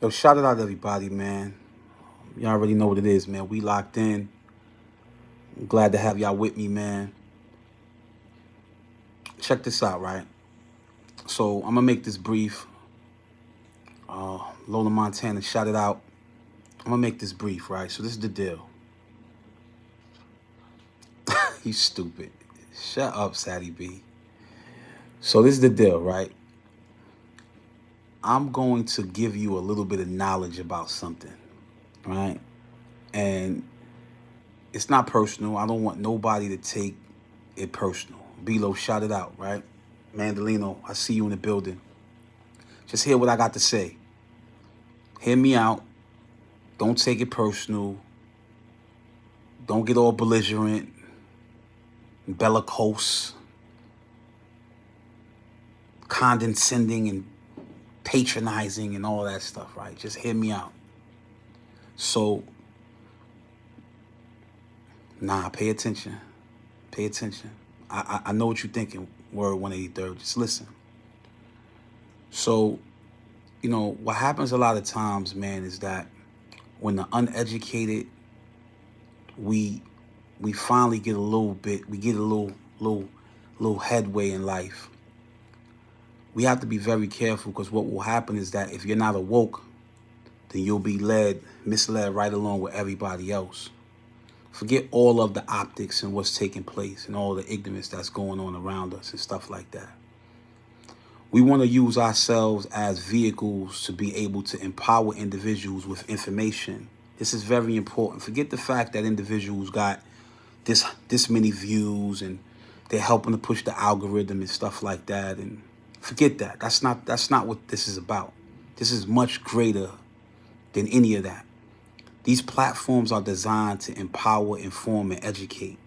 Yo, shout it out everybody, man. Y'all already know what it is, man. We locked in. I'm glad to have y'all with me, man. Check this out, right? So I'm gonna make this brief. Lola Montana, shout it out. I'm gonna make this brief, right? So this is the deal. You stupid. Shut up, Sadie B. So this is the deal, right? I'm going to give you a little bit of knowledge about something, right? And it's not personal. I don't want nobody to take it personal. B-Lo, shout it out, right? Mandolino, I see you in the building. Just hear what I got to say. Hear me out. Don't take it personal. Don't get all belligerent, bellicose, condescending, and patronizing and all that stuff, right? Just hear me out. So, pay attention. Pay attention. I know what you're thinking, word 183rd. Just listen. So, what happens a lot of times, man, is that when the uneducated, we finally get a little bit, we get a little headway in life. We have to be very careful, because what will happen is that if you're not awoke, then you'll be misled right along with everybody else. Forget all of the optics and what's taking place and all the ignorance that's going on around us and stuff like that. We want to use ourselves as vehicles to be able to empower individuals with information. This is very important. Forget the fact that individuals got this many views and they're helping to push the algorithm and stuff like that. And forget that. That's not what this is about. This is much greater than any of that. These platforms are designed to empower, inform, and educate.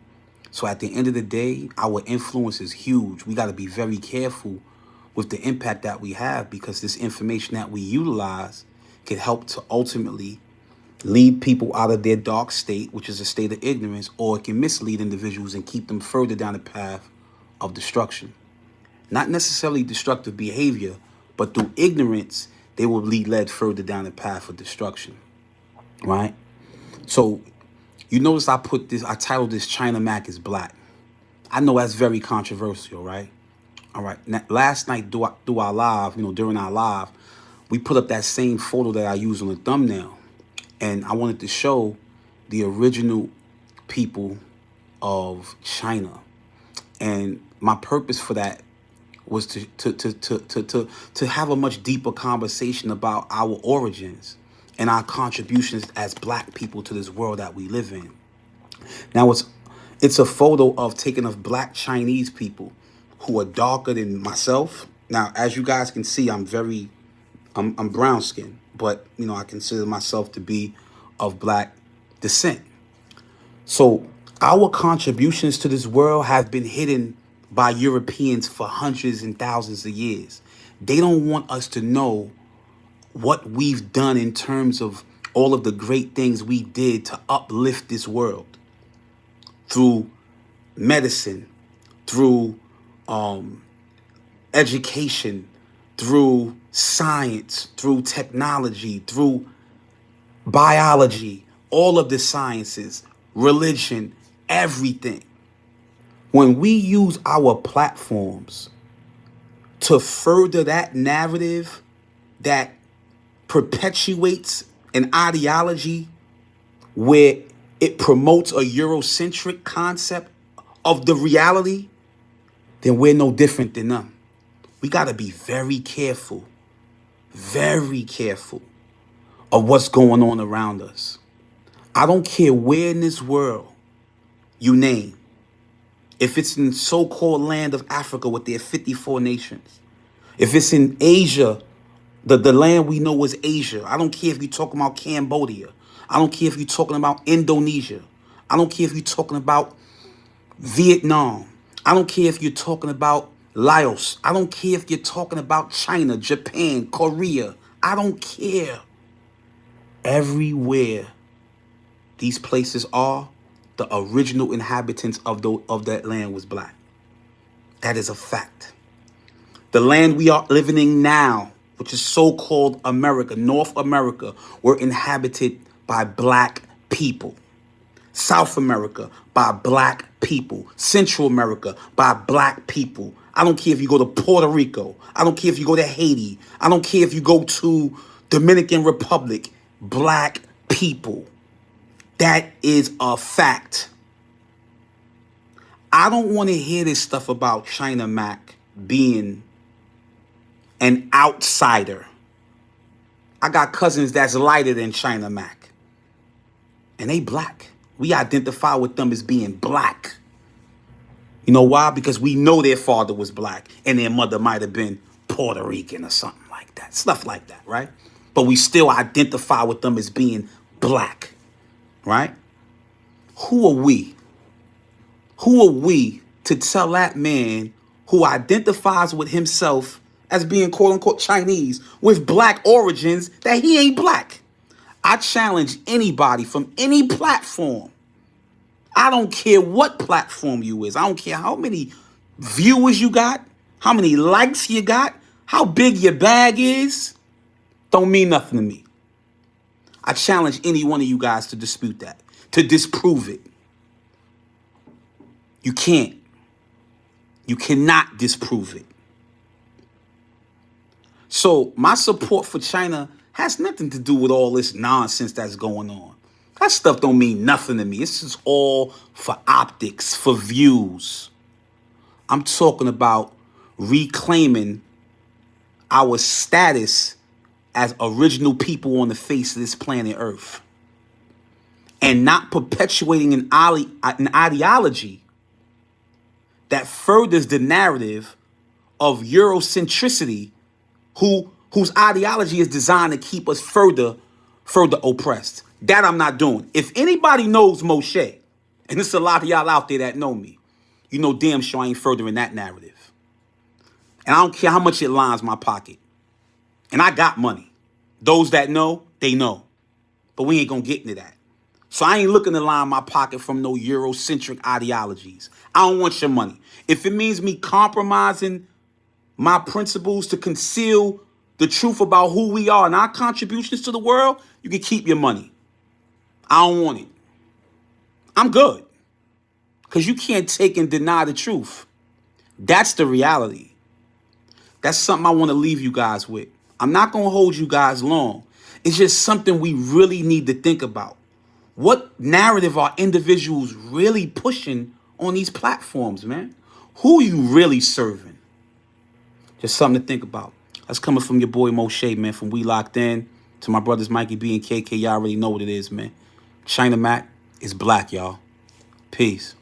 So at the end of the day, our influence is huge. We got to be very careful with the impact that we have, because this information that we utilize can help to ultimately lead people out of their dark state, which is a state of ignorance, or it can mislead individuals and keep them further down the path of destruction. Not necessarily destructive behavior, but through ignorance, they will be led further down the path of destruction. Right? So you notice I titled this China Mac is Black. I know that's very controversial, right? All right. Now, last night through our live, during our live, we put up that same photo that I used on the thumbnail. And I wanted to show the original people of China. And my purpose for that was to have a much deeper conversation about our origins and our contributions as Black people to this world that we live in. Now, it's a photo of Black Chinese people who are darker than myself. Now, as you guys can see, I'm brown skinned, but I consider myself to be of Black descent. So our contributions to this world have been hidden by Europeans for hundreds and thousands of years. They don't want us to know what we've done in terms of all of the great things we did to uplift this world through medicine, through education, through science, through technology, through biology, all of the sciences, religion, everything. When we use our platforms to further that narrative that perpetuates an ideology where it promotes a Eurocentric concept of the reality, then we're no different than them. We got to be very careful of what's going on around us. I don't care where in this world you name. If it's in so-called land of Africa with their 54 nations. If it's in Asia, the land we know is Asia. I don't care if you're talking about Cambodia. I don't care if you're talking about Indonesia. I don't care if you're talking about Vietnam. I don't care if you're talking about Laos. I don't care if you're talking about China, Japan, Korea. I don't care. Everywhere these places are, the original inhabitants of that land was Black. That is a fact. The land we are living in now which is so-called America, North America, were inhabited by black people. South America by black people. Central America by black people. I don't care if you go to Puerto Rico. I don't care if you go to Haiti. I don't care if you go to Dominican Republic. Black people. That is a fact. I don't want to hear this stuff about China Mac being an outsider. I got cousins that's lighter than China Mac. And they black. We identify with them as being black. You know why? Because we know their father was black and their mother might have been Puerto Rican or something like that. Stuff like that, right? But we still identify with them as being black, right? Who are we? Who are we to tell that man who identifies with himself as being quote unquote Chinese with black origins that he ain't black? I challenge anybody from any platform. I don't care what platform you is. I don't care how many viewers you got, how many likes you got, how big your bag is. Don't mean nothing to me. I challenge any one of you guys to dispute that, to disprove it. You can't. You cannot disprove it. So my support for China has nothing to do with all this nonsense that's going on. That stuff don't mean nothing to me. It's just all for optics, for views. I'm talking about reclaiming our status as original people on the face of this planet Earth. And not perpetuating an ideology that furthers the narrative of Eurocentricity, whose ideology is designed to keep us further oppressed. That I'm not doing. If anybody knows Moshe, and there's a lot of y'all out there that know me, you know damn sure I ain't furthering that narrative. And I don't care how much it lines my pocket. And I got money. Those that know, they know. But we ain't gonna get into that. So I ain't looking to line my pocket from no Eurocentric ideologies. I don't want your money. If it means me compromising my principles to conceal the truth about who we are and our contributions to the world, you can keep your money. I don't want it. I'm good. Because you can't take and deny the truth. That's the reality. That's something I want to leave you guys with. I'm not going to hold you guys long. It's just something we really need to think about. What narrative are individuals really pushing on these platforms, man? Who are you really serving? Just something to think about. That's coming from your boy Moshe, man, from WeLockedN. To my brothers Mikey B and KK, y'all already know what it is, man. China Mac is black, y'all. Peace.